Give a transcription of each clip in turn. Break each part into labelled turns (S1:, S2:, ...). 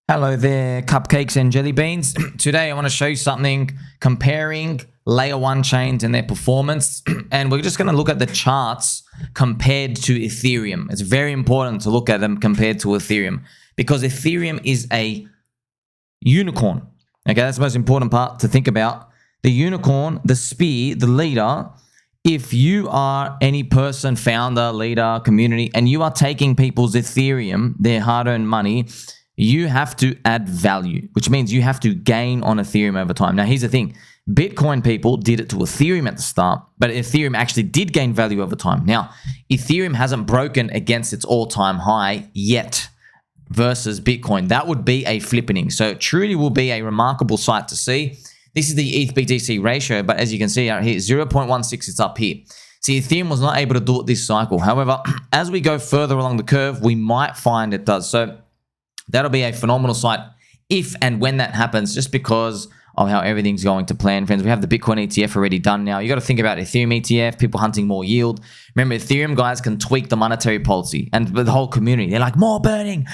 S1: Hello there, cupcakes and jelly beans. Today I want to show you something comparing layer 1 chains and their performance. And we're just going to look at the charts compared to Ethereum. It's very important to look at them compared to Ethereum because Ethereum is a unicorn. Okay, that's the most important part to think about. The unicorn, the spear, the leader. If you are any person, founder, leader, community, and you are taking people's Ethereum, their hard-earned money, you have to add value, which means you have to gain on Ethereum over time. Now, here's the thing. Bitcoin people did it to Ethereum at the start, but Ethereum actually did gain value over time. Now, Ethereum hasn't broken against its all-time high yet versus Bitcoin. That would be a flippening. So it truly will be a remarkable sight to see. This is the ETH-BTC ratio, but as you can see out here, 0.16, it's up here. See, Ethereum was not able to do it this cycle. However, as we go further along the curve, we might find it does. So that'll be a phenomenal sight if and when that happens, just because of how everything's going to plan, friends. We have the Bitcoin ETF already done now. You got to think about Ethereum ETF, people hunting more yield. Remember, Ethereum guys can tweak the monetary policy, and the whole community, they're like, more burning,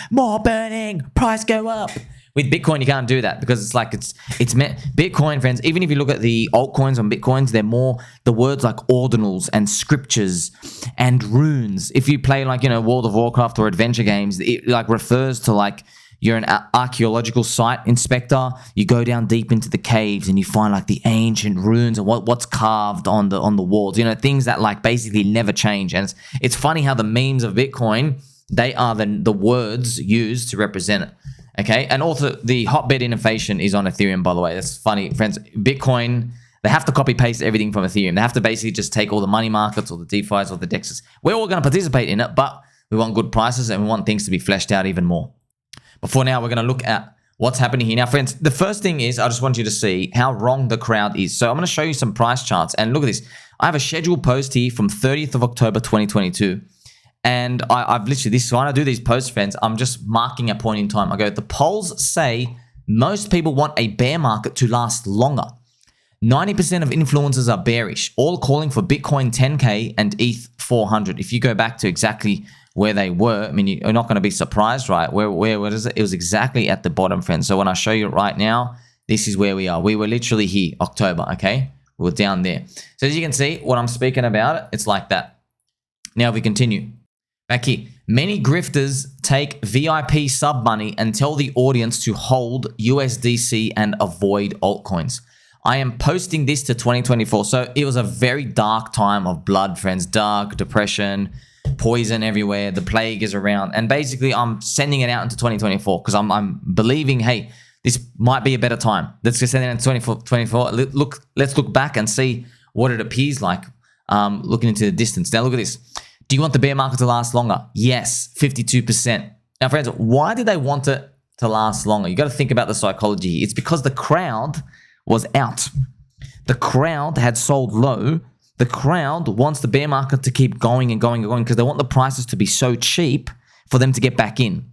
S1: price go up. With Bitcoin, you can't do that because it's like it's meant. Bitcoin, friends, even if you look at the altcoins on Bitcoins, they're more the words like ordinals and scriptures and runes. If you play like, World of Warcraft or adventure games, it like refers to like you're an archaeological site inspector. You go down deep into the caves and you find like the ancient runes and what's carved on the walls. Things that like basically never change. And it's funny how the memes of Bitcoin, they are the words used to represent it. Okay, and also the hotbed innovation is on Ethereum, by the way. That's funny, friends. Bitcoin, they have to copy paste everything from Ethereum. They have to basically just take all the money markets or the DeFis or the DEXs. We're all going to participate in it, but we want good prices and we want things to be fleshed out even more. Before now, we're going to look at what's happening here. Now, friends, the first thing is I just want you to see how wrong the crowd is. So I'm going to show you some price charts. And look at this. I have a scheduled post here from 30th of October, 2022. And I've literally, when I do these posts, friends, I'm just marking a point in time. I go, the polls say most people want a bear market to last longer. 90% of influencers are bearish, all calling for Bitcoin 10K and ETH 400. If you go back to exactly where they were, I mean, you're not going to be surprised, right? What is it? It was exactly at the bottom, friends. So when I show you it right now, this is where we are. We were literally here, October, okay? We were down there. So as you can see, what I'm speaking about, it's like that. Now if we continue. Back here, many grifters take VIP sub money and tell the audience to hold USDC and avoid altcoins. I am posting this to 2024. So it was a very dark time of blood, friends. Dark, depression, poison everywhere. The plague is around. And basically, I'm sending it out into 2024 because I'm believing, hey, this might be a better time. Let's just send it into 2024. Let's look back and see what it appears like looking into the distance. Now, look at this. Do you want the bear market to last longer? Yes, 52%. Now, friends, why do they want it to last longer? You got to think about the psychology. It's because the crowd was out. The crowd had sold low. The crowd wants the bear market to keep going and going and going because they want the prices to be so cheap for them to get back in.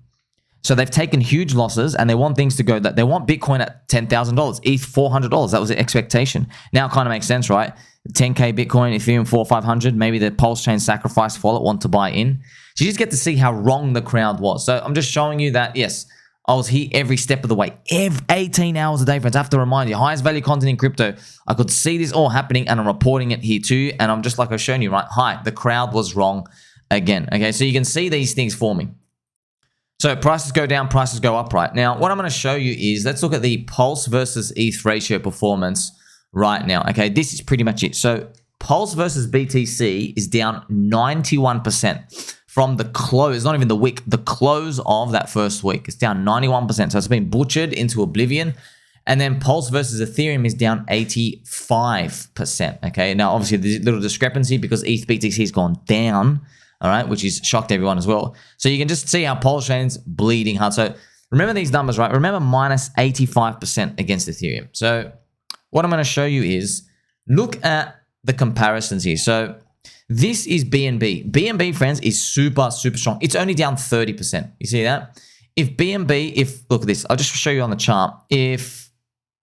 S1: So they've taken huge losses and they want things to go. They want Bitcoin at $10,000, ETH $400. That was the expectation. Now it kind of makes sense, right? 10K Bitcoin, Ethereum 400-500, maybe the PulseChain sacrifice wallet want to buy in. So you just get to see how wrong the crowd was. So I'm just showing you that, yes, I was here every step of the way, 18 hours a day, friends. I have to remind you, highest value content in crypto. I could see this all happening and I'm reporting it here too. And I'm just like I've shown you, right? Hi, the crowd was wrong again. Okay, so you can see these things forming. So prices go down, prices go up, right? Now, what I'm going to show you is, let's look at the Pulse versus ETH ratio performance right now. Okay, this is pretty much it. So Pulse versus BTC is down 91% from the close, not even the wick, the close of that first week. It's down 91%. So it's been butchered into oblivion. And then Pulse versus Ethereum is down 85%. Okay, now obviously there's a little discrepancy because ETH BTC has gone down. All right, which has shocked everyone as well. So you can just see how PulseChain's bleeding hard. So remember these numbers, right? Remember minus 85% against Ethereum. So what I'm going to show you is look at the comparisons here. So this is BNB. BNB, friends, is super, super strong. It's only down 30%. You see that? If BNB, look at this, I'll just show you on the chart. If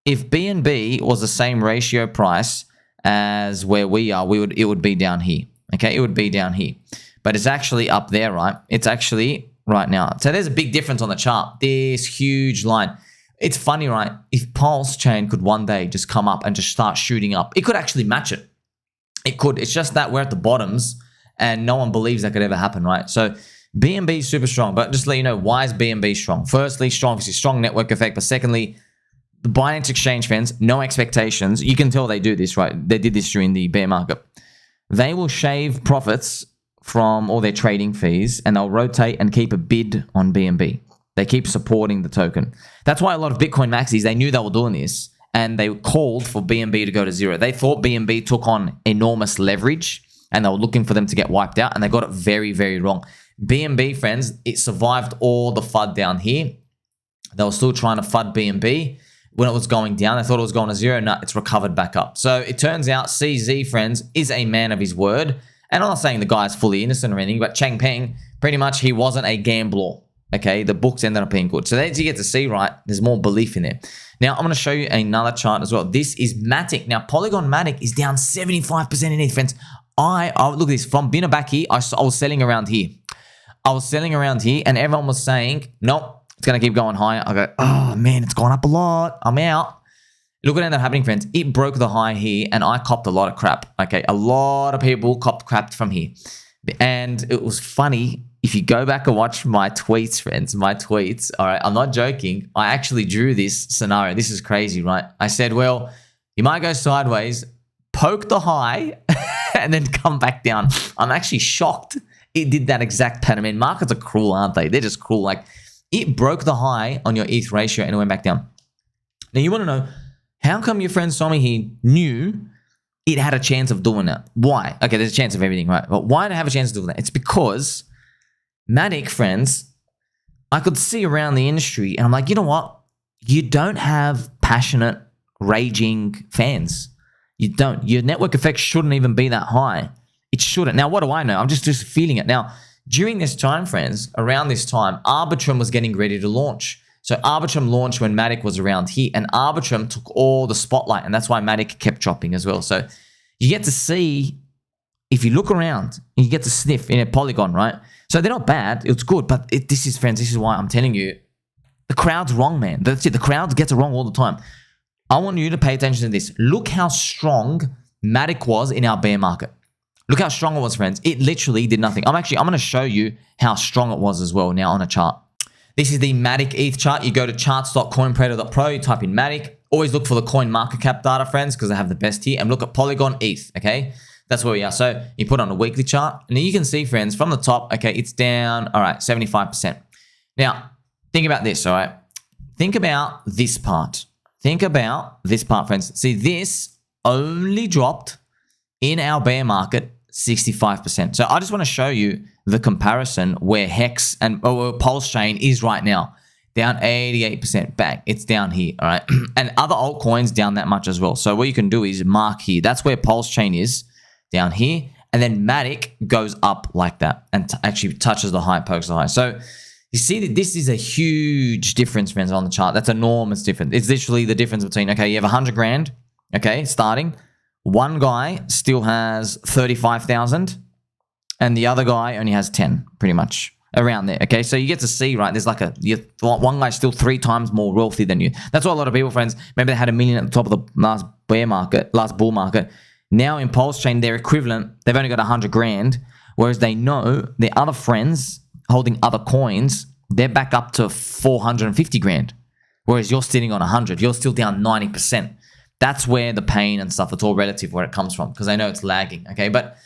S1: BNB was the same ratio price as where we are, it would be down here. Okay, it would be down here. But it's actually up there, right? It's actually right now. So there's a big difference on the chart. This huge line. It's funny, right? If PulseChain could one day just come up and just start shooting up, it could actually match it. It could. It's just that we're at the bottoms and no one believes that could ever happen, right? So BNB is super strong, but just to let you know, why is BNB strong? Firstly, strong because it's strong network effect, but secondly, the Binance exchange fans, no expectations. You can tell they do this, right? They did this during the bear market. They will shave profits from all their trading fees and they'll rotate and keep a bid on BNB. They keep supporting the token. That's why a lot of Bitcoin maxis, they knew they were doing this and they called for BNB to go to zero. They thought BNB took on enormous leverage and they were looking for them to get wiped out and they got it very, very wrong. BNB, friends, it survived all the FUD down here. They were still trying to FUD BNB. When it was going down, they thought it was going to zero. No, it's recovered back up. So it turns out CZ, friends, is a man of his word. And I'm not saying the guy's fully innocent or anything, but Changpeng, pretty much he wasn't a gambler. Okay, the books ended up being good. So as you get to see, right, there's more belief in there. Now, I'm going to show you another chart as well. This is MATIC. Now, Polygon MATIC is down 75% in it, friends. Look at this. From being back here, I was selling around here. And everyone was saying, nope, it's going to keep going higher. I go, oh, man, it's gone up a lot. I'm out. Look what ended up happening, friends. It broke the high here, and I copped a lot of crap. Okay, a lot of people copped crap from here. And it was funny. If you go back and watch my tweets, friends, all right, I'm not joking. I actually drew this scenario. This is crazy, right? I said, well, you might go sideways, poke the high, and then come back down. I'm actually shocked it did that exact pattern. I mean, markets are cruel, aren't they? They're just cruel. Like, it broke the high on your ETH ratio and it went back down. Now, you want to know, how come your friend Somi here knew it had a chance of doing that? Why? Okay, there's a chance of everything, right? But why did it have a chance of doing that? It's because MATIC, friends, I could see around the industry and I'm like, you know what? You don't have passionate, raging fans. You don't. Your network effect shouldn't even be that high. It shouldn't. Now, what do I know? I'm just feeling it. Now, during this time, friends, around this time, Arbitrum was getting ready to launch. So Arbitrum launched when MATIC was around here, and Arbitrum took all the spotlight, and that's why MATIC kept dropping as well. So you get to see, if you look around, you get to sniff in a Polygon, right? So they're not bad. It's good, but this is, friends, this is why I'm telling you, the crowd's wrong, man. That's it. The crowd gets it wrong all the time. I want you to pay attention to this. Look how strong MATIC was in our bear market. Look how strong it was, friends. It literally did nothing. I'm going to show you how strong it was as well now on a chart. This is the MATIC ETH chart. You go to charts.cointrader.pro, you type in MATIC. Always look for the coin market cap data, friends, because they have the best here. And look at Polygon ETH, okay? That's where we are. So you put on a weekly chart. And you can see, friends, from the top, okay, it's down, all right, 75%. Now, think about this, all right? Think about this part. Think about this part, friends. See, this only dropped in our bear market 65%. So I just want to show you the comparison where Hex and PulseChain is right now. Down 88%. Bang. It's down here. All right. And other altcoins down that much as well. So what you can do is mark here. That's where PulseChain is, down here. And then MATIC goes up like that and actually touches the high, pokes the high. So you see that this is a huge difference, friends, on the chart. That's enormous difference. It's literally the difference between, okay, you have 100 grand, okay, starting. One guy still has 35,000 and the other guy only has 10, pretty much around there. Okay, so you get to see, right, there's like one guy's still 3 times more wealthy than you. That's why a lot of people, friends, maybe they had $1 million at the top of the last bull market. Now in PulseChain, they're equivalent. They've only got 100 grand, whereas they know their other friends holding other coins, they're back up to 450 grand, whereas you're sitting on 100. You're still down 90%. That's where the pain and stuff, it's all relative where it comes from, because I know it's lagging, okay? But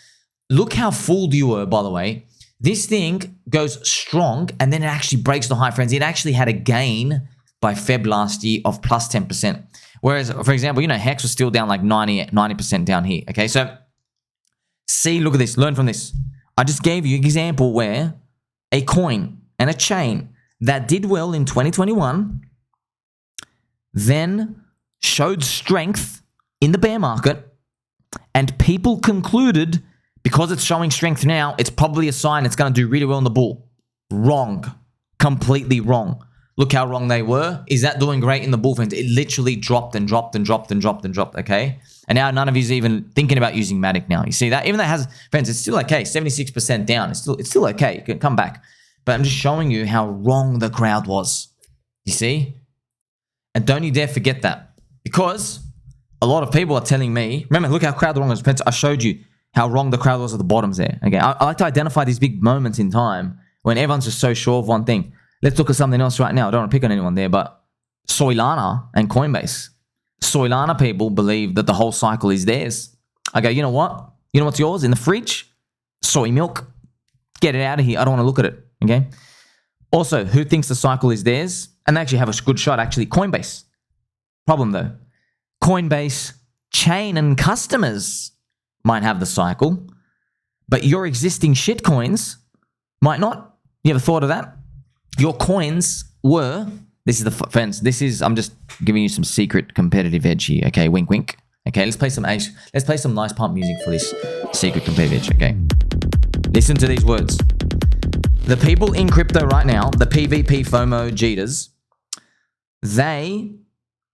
S1: look how fooled you were, by the way. This thing goes strong, and then it actually breaks the high, friends. It actually had a gain by Feb last year of plus 10%. Whereas, for example, you know, Hex was still down like 90% down here, okay? So, see, look at this. Learn from this. I just gave you an example where a coin and a chain that did well in 2021 then showed strength in the bear market, and people concluded because it's showing strength now, it's probably a sign it's going to do really well in the bull. Wrong. Completely wrong. Look how wrong they were. Is that doing great in the bull, friends? It literally dropped and dropped and dropped and dropped and dropped, okay? And now none of you's even thinking about using MATIC now. You see that? Even though it has, friends, it's still okay. 76% down. It's still okay. You can come back. But I'm just showing you how wrong the crowd was. You see? And don't you dare forget that. Because a lot of people are telling me, remember, look how crowd wrong was. I showed you how wrong the crowd was at the bottoms there. Okay, I like to identify these big moments in time when everyone's just so sure of one thing. Let's look at something else right now. I don't want to pick on anyone there, but Soylana and Coinbase. Soylana people believe that the whole cycle is theirs. I go, you know what? You know what's yours in the fridge? Soy milk. Get it out of here. I don't want to look at it. Okay. Also, who thinks the cycle is theirs? And they actually have a good shot, actually. Coinbase. Problem though. Coinbase chain and customers might have the cycle, but your existing shit coins might not. You ever thought of that? Your coins were, this is the friends, I'm just giving you some secret competitive edge here. Okay, wink, wink. Okay, let's play some nice pump music for this secret competitive edge. Okay, listen to these words. The people in crypto right now, the PvP FOMO Jeeters, they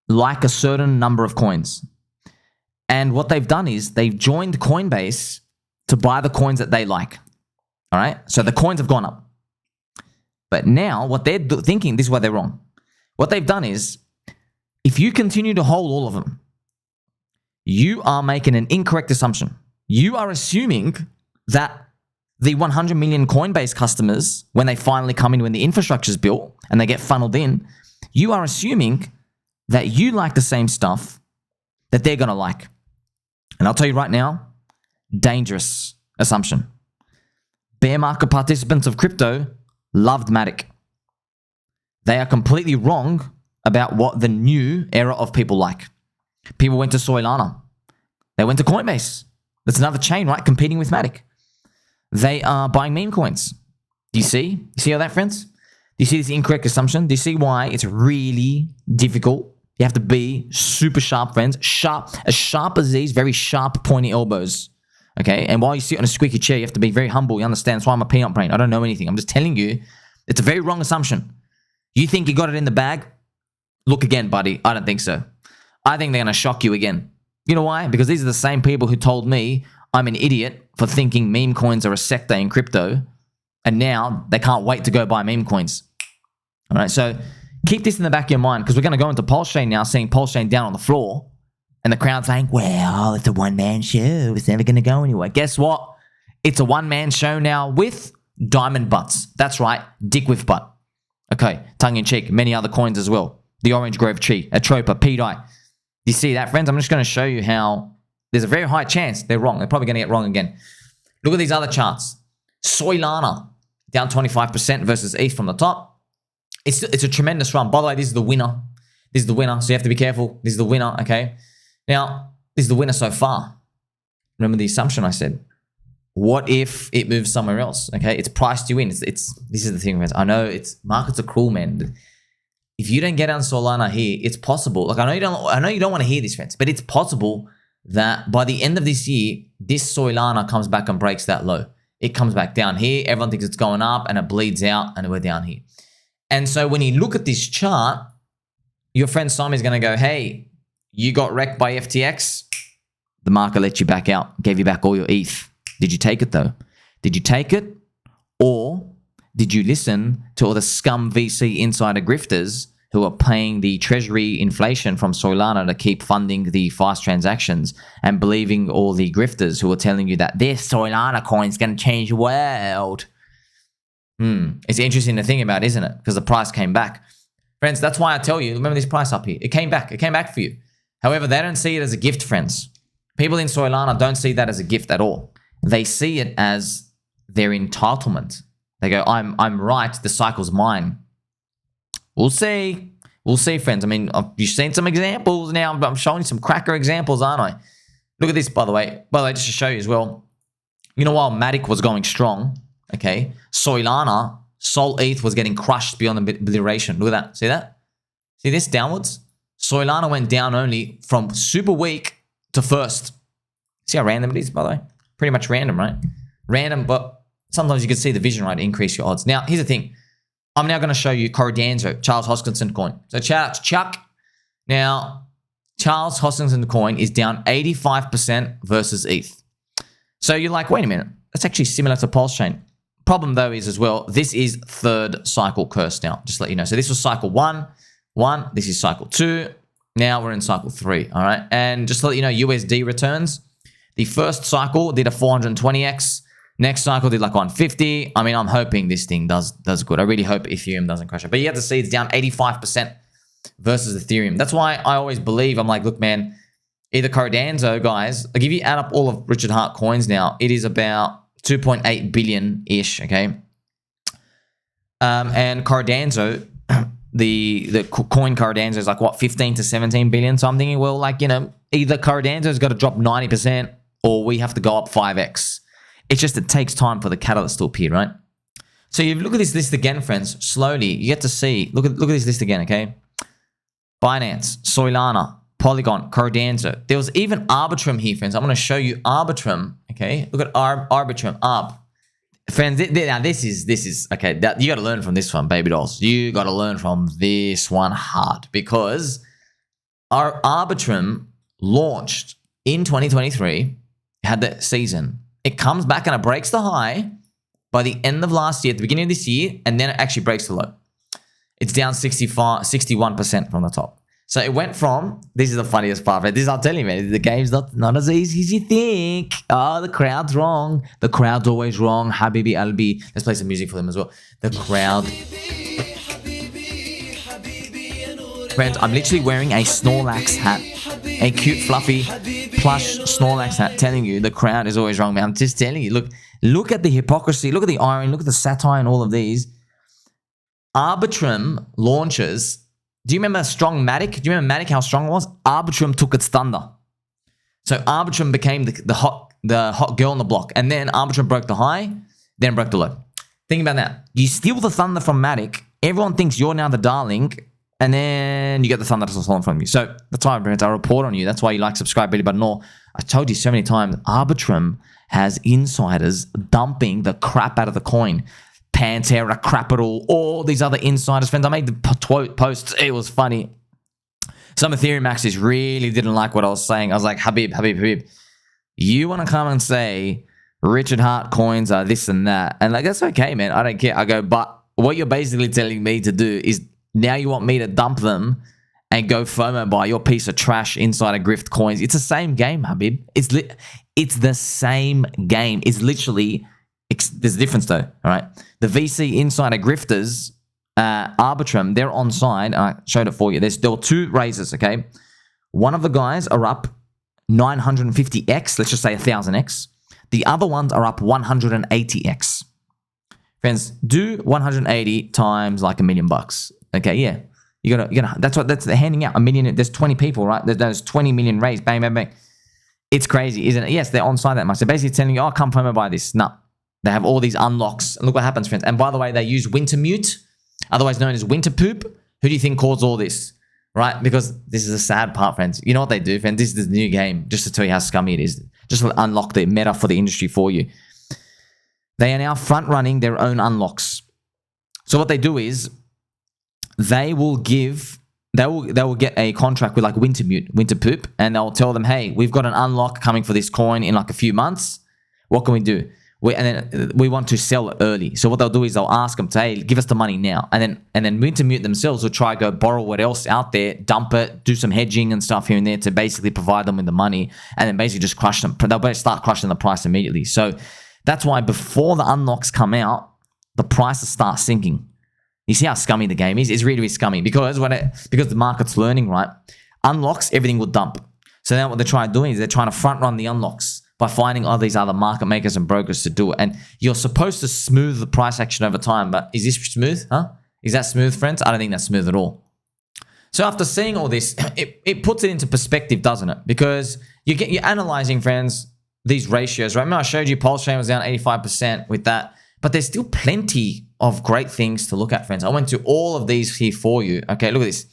S1: like a certain number of coins. And what they've done is they've joined Coinbase to buy the coins that they like. All right, so the coins have gone up. But now what they're thinking, this is why they're wrong. What they've done is, if you continue to hold all of them, you are making an incorrect assumption. You are assuming that the 100 million Coinbase customers, when they finally come in, when the infrastructure is built and they get funneled in, you are assuming that you like the same stuff that they're going to like. And I'll tell you right now, dangerous assumption. Bear market participants of crypto loved MATIC. They are completely wrong about what the new era of people like. People went to Soylana. They went to Coinbase. That's another chain, right? Competing with MATIC. They are buying meme coins. Do you see? You see how that, friends? Do you see this incorrect assumption? Do you see why it's really difficult? You have to be super sharp, friends. As sharp as these, very sharp, pointy elbows. Okay? And while you sit on a squeaky chair, you have to be very humble. You understand? That's why I'm a peanut brain. I don't know anything. I'm just telling you, it's a very wrong assumption. You think you got it in the bag? Look again, buddy. I don't think so. I think they're going to shock you again. You know why? Because these are the same people who told me I'm an idiot for thinking meme coins are a sector in crypto. And now they can't wait to go buy meme coins. All right, so keep this in the back of your mind, because we're going to go into PulseChain now, seeing PulseChain down on the floor. And the crowd saying, well, it's a one-man show. It's never going to go anywhere. Guess what? It's a one-man show now with diamond butts. That's right, DickWifButt. Okay, tongue-in-cheek, many other coins as well. The Orange Grove Tree, Atropa, PDI. You see that, friends? I'm just going to show you how there's a very high chance they're wrong. They're probably going to get wrong again. Look at these other charts. Soylana, down 25% versus ETH from the top. It's a tremendous run. By the way, this is the winner. This is the winner, so you have to be careful. This is the winner, okay? Now, this is the winner so far. Remember the assumption I said. What if it moves somewhere else? Okay, it's priced you in. This is the thing, friends. I know markets are cruel, man. If you don't get on Solana here, it's possible. Like I know you don't want to hear this, friends, but it's possible that by the end of this year, this Solana comes back and breaks that low. It comes back down here. Everyone thinks it's going up, and it bleeds out, and we're down here. And so when you look at this chart, your friend Simon is going to go, hey, you got wrecked by FTX. The market let you back out, gave you back all your ETH. Did you take it though? Did you take it? Or did you listen to all the scum VC insider grifters who are paying the treasury inflation from Soylana to keep funding the fast transactions and believing all the grifters who are telling you that this Soylana coin is going to change the world? It's interesting to think about, isn't it? Because the price came back. Friends, that's why I tell you, remember this price up here. It came back. It came back for you. However, they don't see it as a gift, friends. People in Soylana don't see that as a gift at all. They see it as their entitlement. They go, I'm right. The cycle's mine. We'll see. We'll see, friends. I mean, you've seen some examples now. I'm showing you some cracker examples, aren't I? Look at this, by the way. By the way, just to show you as well. You know, while MATIC was going strong, okay, Soylana, Sol ETH was getting crushed beyond the obliteration. Look at that. See that? See this downwards? Soylana went down only from super weak to first. See how random it is, by the way? Pretty much random, right? Random, but sometimes you can see the vision, right? Increase your odds. Now, here's the thing. I'm now going to show you Cardano, Charles Hoskinson coin. So shout out to Chuck. Now, Charles Hoskinson coin is down 85% versus ETH. So you're like, wait a minute. That's actually similar to PulseChain. Problem though is as well, this is third cycle curse now, just to let you know. So this was cycle one, this is cycle 2. Now we're in cycle 3, all right? And just to let you know, USD returns, the first cycle did a 420x. Next cycle did like 150. I mean, I'm hoping this thing does good. I really hope Ethereum doesn't crash it. But you have to see it's down 85% versus Ethereum. That's why I always believe, I'm like, look, man, either Cardano, guys, like if you add up all of Richard Hart coins now, it is about 2.8 billion-ish, okay? And Cardano, the coin Cardano is like, what, 15 to 17 billion? So I'm thinking, well, like, you know, either Cardano's got to drop 90% or we have to go up 5x. It's just it takes time for the catalyst to appear, right? So you look at this list again, friends, slowly. You get to see, look at this list again, okay? Binance, Soylana, Polygon, Cardano. There was even Arbitrum here, friends. I'm going to show you Arbitrum, okay? Look at Arbitrum, Friends, now this is, okay, you got to learn from this one, baby dolls. You got to learn from this one hard because our Arbitrum launched in 2023, had that season. It comes back and it breaks the high by the end of last year, at the beginning of this year, and then it actually breaks the low. It's down 61% from the top. So it went from, this is the funniest part, right? This, I'll tell you, man, the game's not as easy as you think. Oh, the crowd's wrong. The crowd's always wrong. Habibi Albi. Let's play some music for them as well. The crowd. Friends, I'm literally wearing a Snorlax hat. A cute, fluffy, plush Snorlax hat, telling you the crowd is always wrong, man. I'm just telling you. Look at the hypocrisy. Look at the irony. Look at the satire and all of these. Arbitrum launches. Do you remember strong MATIC? Do you remember MATIC, how strong it was? Arbitrum took its thunder. So Arbitrum became the hot girl on the block. And then Arbitrum broke the high, then broke the low. Think about that. You steal the thunder from MATIC. Everyone thinks you're now the darling. And then you get the thunder stolen from you. So that's why I report on you. That's why you like, subscribe, belly button, or I told you so many times, Arbitrum has insiders dumping the crap out of the coin. Pantera, Capital, all these other insiders, friends. I made the posts. It was funny. Some Ethereum maxis really didn't like what I was saying. I was like, Habib, you want to come and say Richard Hart coins are this and that. And like, that's okay, man. I don't care. I go, but what you're basically telling me to do is now you want me to dump them and go FOMO buy your piece of trash insider grift coins. It's the same game, Habib. It's the same game. It's literally... There's a difference though, all right? The VC insider grifters, Arbitrum, they're on side. I showed it for you. There were 2 raises, okay? One of the guys are up 950x, let's just say 1000x. The other ones are up 180x. Friends, do 180 times like $1 million. Okay, yeah. You gotta. That's they're handing out $1 million. There's 20 people, right? There's 20 million raised. Bang, bang, bang. It's crazy, isn't it? Yes, they're on side that much. They're basically telling you, oh, come FOMO buy this. No. They have all these unlocks. And look what happens, friends. And by the way, they use winter mute, otherwise known as winter poop. Who do you think caused all this? Right? Because this is a sad part, friends. You know what they do, friends? This is the new game, just to tell you how scummy it is. Just to unlock the meta for the industry for you. They are now front-running their own unlocks. So what they do is they will get a contract with like winter poop, and they'll tell them, hey, we've got an unlock coming for this coin in like a few months. What can we do? And then we want to sell it early. So what they'll do is they'll ask them to, hey, give us the money now. And then winter mute themselves will try to go borrow what else out there, dump it, do some hedging and stuff here and there to basically provide them with the money, and then basically just crush them. They'll start crushing the price immediately. So that's why before the unlocks come out, the prices start sinking. You see how scummy the game is? It's really, really scummy because the market's learning, right? Unlocks, everything will dump. So now what they're trying to do is they're trying to front run the unlocks by finding all these other market makers and brokers to do it. And you're supposed to smooth the price action over time, but is this smooth? Huh? Is that smooth, friends? I don't think that's smooth at all. So after seeing all this, it puts it into perspective, doesn't it? Because you're analyzing, friends, these ratios, right? Remember I showed you PulseChain was down 85% with that, but there's still plenty of great things to look at, friends. I went to all of these here for you. Okay, look at this.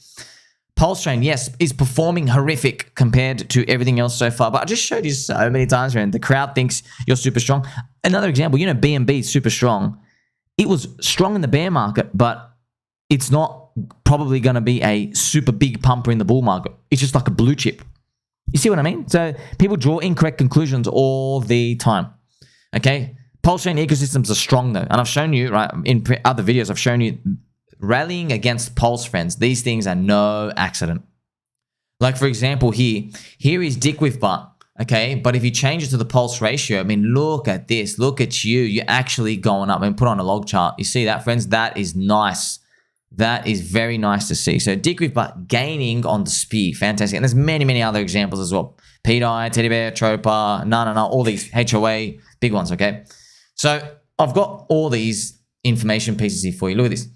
S1: PulseChain, yes, is performing horrific compared to everything else so far, but I just showed you so many times, friend. The crowd thinks you're super strong. Another example, you know, BNB is super strong. It was strong in the bear market, but it's not probably going to be a super big pumper in the bull market. It's just like a blue chip. You see what I mean? So people draw incorrect conclusions all the time. Okay? PulseChain ecosystems are strong though. And I've shown you, right, in other videos, I've shown you rallying against Pulse, friends. These things are no accident. Like, for example, here is DickWifButt, okay? But if you change it to the Pulse ratio, I mean, look at this. Look at you. You're actually going up. I mean, put on a log chart. You see that, friends? That is nice. That is very nice to see. So DickWifButt gaining on the speed. Fantastic. And there's many, many other examples as well. PDI, Teddy Bear, Tropa, all these HOA, big ones, okay? So I've got all these information pieces here for you. Look at this.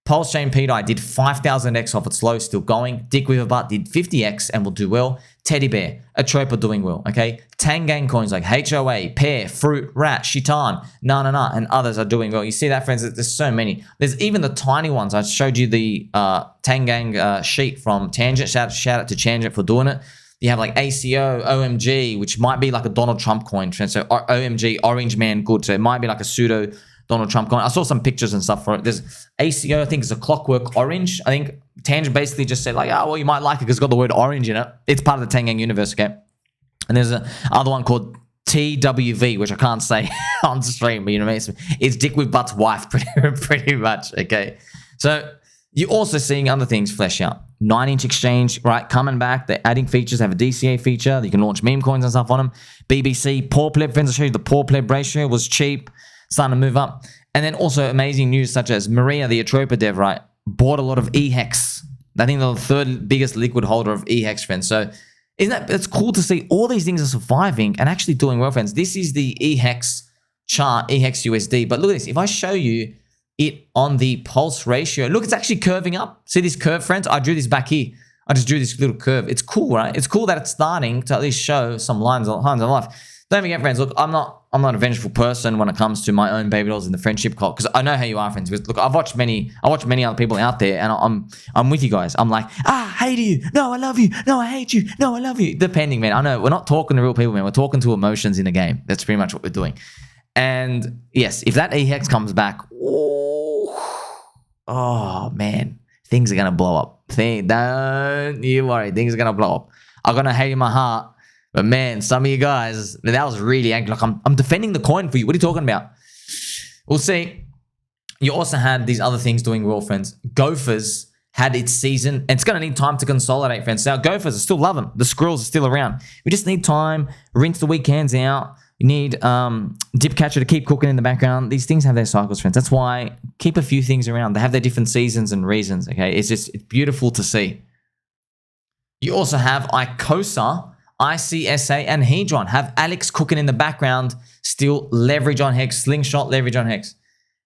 S1: PulseChain PDI did 5,000x off its low, still going. DickWifButt did 50x and will do well. Teddy Bear, Atropa doing well, okay? Tangang coins like HOA, Pear, Fruit, Rat, Shitan, and others are doing well. You see that, friends? There's so many. There's even the tiny ones. I showed you the Tangang sheet from Tangent. Shout out to Tangent for doing it. You have like ACO, OMG, which might be like a Donald Trump coin. So OMG, Orange Man Good. So it might be like a pseudo Donald Trump coin. I saw some pictures and stuff for it. There's ACO, I think it's a Clockwork Orange. I think Tangent basically just said like, oh, well, you might like it because it's got the word orange in it. It's part of the Tangang universe, okay? And there's another one called TWV, which I can't say on stream, but you know what I mean? It's DickWifButt's wife, pretty much, okay? So you're also seeing other things flesh out. 9-inch exchange, right? Coming back. They're adding features. They have a DCA feature. You can launch meme coins and stuff on them. BBC, Poor Pleb, friends, I'll show you the Poor Pleb ratio was cheap. Starting to move up. And then also amazing news such as Maria, the Atropa dev, right, bought a lot of EHEX. I think they're the third biggest liquid holder of EHEX, friends. So it's cool to see all these things are surviving and actually doing well, friends. This is the EHEX chart, EHEX USD. But look at this. If I show you it on the pulse ratio, look, it's actually curving up. See this curve, friends? I drew this back here. I just drew this little curve. It's cool, right? It's cool that it's starting to at least show some lines of life. Don't forget, friends, look, I'm not a vengeful person when it comes to my own baby dolls in the friendship cult, because I know how you are, friends. Because look, I watch many other people out there, and I'm with you guys. I'm like, I hate you. No, I love you. No, I hate you. No, I love you. Depending, man. I know we're not talking to real people, man. We're talking to emotions in the game. That's pretty much what we're doing. And yes, if that EHEX comes back, oh man, things are gonna blow up. Don't you worry, things are gonna blow up. I'm gonna hate in my heart. But man, some of you guys, that was really angry. Like, I'm defending the coin for you. What are you talking about? We'll see. You also had these other things doing well, friends. Gophers had its season, and it's going to need time to consolidate, friends. Now, Gophers, I still love them. The squirrels are still around. We just need time. Rinse the weekends out. You need Dip Catcher to keep cooking in the background. These things have their cycles, friends. That's why keep a few things around. They have their different seasons and reasons, okay? It's beautiful to see. You also have ICOSA, ICSA, and Hedron have Alex cooking in the background, still leverage on Hex, Slingshot, leverage on Hex.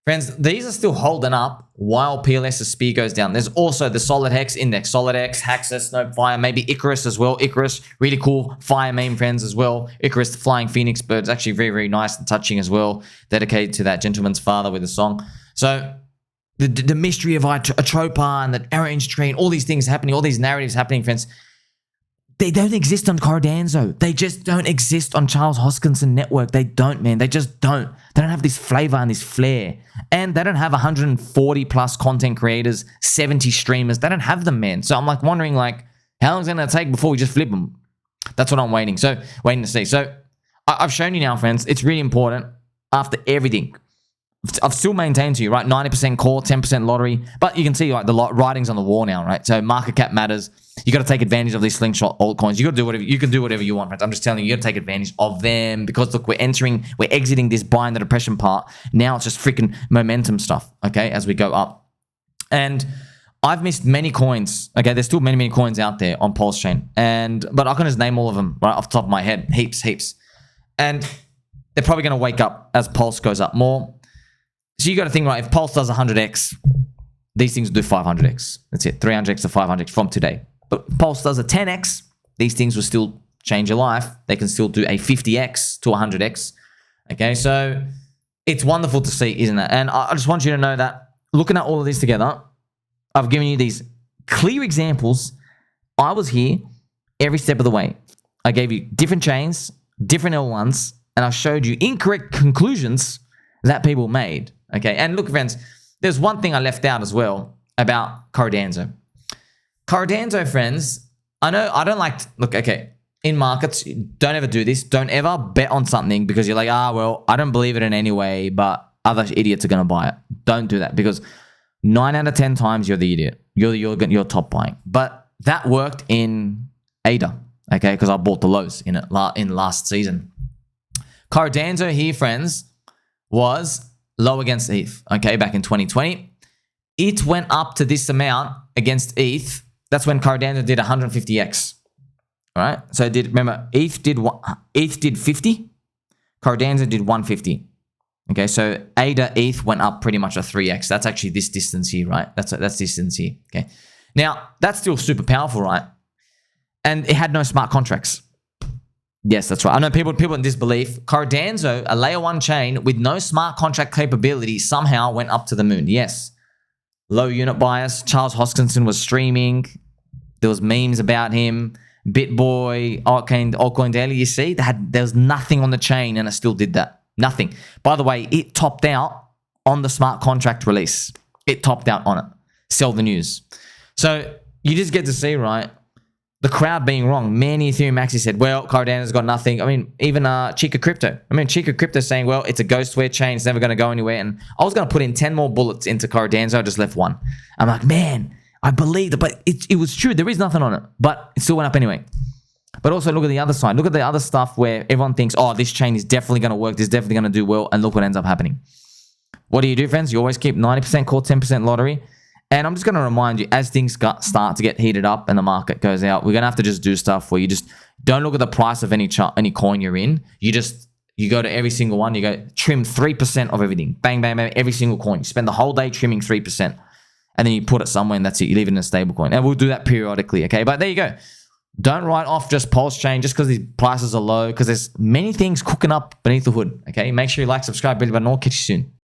S1: Friends, these are still holding up while PLS's speed goes down. There's also the Solid Hex Index, Solid X, Haxus, Snopefire, maybe Icarus as well. Icarus, really cool fire meme, friends, as well. Icarus, the flying phoenix bird, is actually very, very nice and touching as well. Dedicated to that gentleman's father with a song. So the mystery of Atropa and the orange tree and all these things happening, all these narratives happening, friends, they don't exist on Cardano. They just don't exist on Charles Hoskinson network. They don't, man. They just don't. They don't have this flavor and this flair. And they don't have 140 plus content creators, 70 streamers. They don't have them, man. So I'm like wondering, like, how long is it going to take before we just flip them? That's what I'm waiting to see. So I've shown you now, friends. It's really important after everything. I've still maintained to you, right? 90% core, 10% lottery. But you can see like the writing's on the wall now, right? So market cap matters. You got to take advantage of these slingshot altcoins. You got to do whatever you can do whatever you want, friends. I'm just telling you, you got to take advantage of them because look, we're exiting this buy and the depression part. Now it's just freaking momentum stuff, okay? As we go up, and I've missed many coins. Okay, there's still many coins out there on PulseChain, but I can just name all of them right off the top of my head, heaps, and they're probably going to wake up as Pulse goes up more. So you got to think, right? If Pulse does 100x, these things will do 500x. That's it, 300x to 500x from today. But Pulse does a 10x, these things will still change your life. They can still do a 50x to 100x. Okay, so it's wonderful to see, isn't it? And I just want you to know that looking at all of this together, I've given you these clear examples. I was here every step of the way. I gave you different chains, different L1s, and I showed you incorrect conclusions that people made. Okay, and look, friends, there's one thing I left out as well about Cardano. Cardano, friends, I know I don't like, look, okay, in markets, don't ever do this. Don't ever bet on something because you're like, well, I don't believe it in any way, but other idiots are going to buy it. Don't do that because 9 out of 10 times you're the idiot. You're top buying. But that worked in ADA, okay, because I bought the lows in it in last season. Cardano here, friends, was low against ETH, okay, back in 2020. It went up to this amount against ETH. That's when Cardano did 150x. All right, so remember, ETH did 50, Cardano did 150. Okay, so ADA ETH went up pretty much a 3x. That's actually this distance here, right? That's distance here. Okay, now that's still super powerful, right? And it had no smart contracts. Yes, that's right. I know people in disbelief. Cardano, a layer 1 chain with no smart contract capability, somehow went up to the moon. Yes, low unit bias. Charles Hoskinson was streaming. There was memes about him. BitBoy, Altcoin Daily. You see, there was nothing on the chain, and it still did that. Nothing. By the way, it topped out on the smart contract release. It topped out on it. Sell the news. So you just get to see, right, the crowd being wrong. Many Ethereum maxis said, well, Cardano's got nothing. I mean, even Chica Crypto. Chica Crypto saying, well, it's a ghostware chain. It's never going to go anywhere. And I was going to put in 10 more bullets into Cardano. I just left one. I'm like, man, I believed it, but it was true. There is nothing on it, but it still went up anyway. But also look at the other side. Look at the other stuff where everyone thinks, oh, this chain is definitely going to work. This is definitely going to do well. And look what ends up happening. What do, friends? You always keep 90% call, 10% lottery. And I'm just going to remind you, as things start to get heated up and the market goes out, we're going to have to just do stuff where you just don't look at the price of any coin you're in. You go to every single one. You go trim 3% of everything. Bang, bang, bang, every single coin. You spend the whole day trimming 3%. And then you put it somewhere and that's it. You leave it in a stable coin. And we'll do that periodically, okay? But there you go. Don't write off just PulseChain just because these prices are low, because there's many things cooking up beneath the hood, okay? Make sure you like, subscribe, bell button, and I'll catch you soon.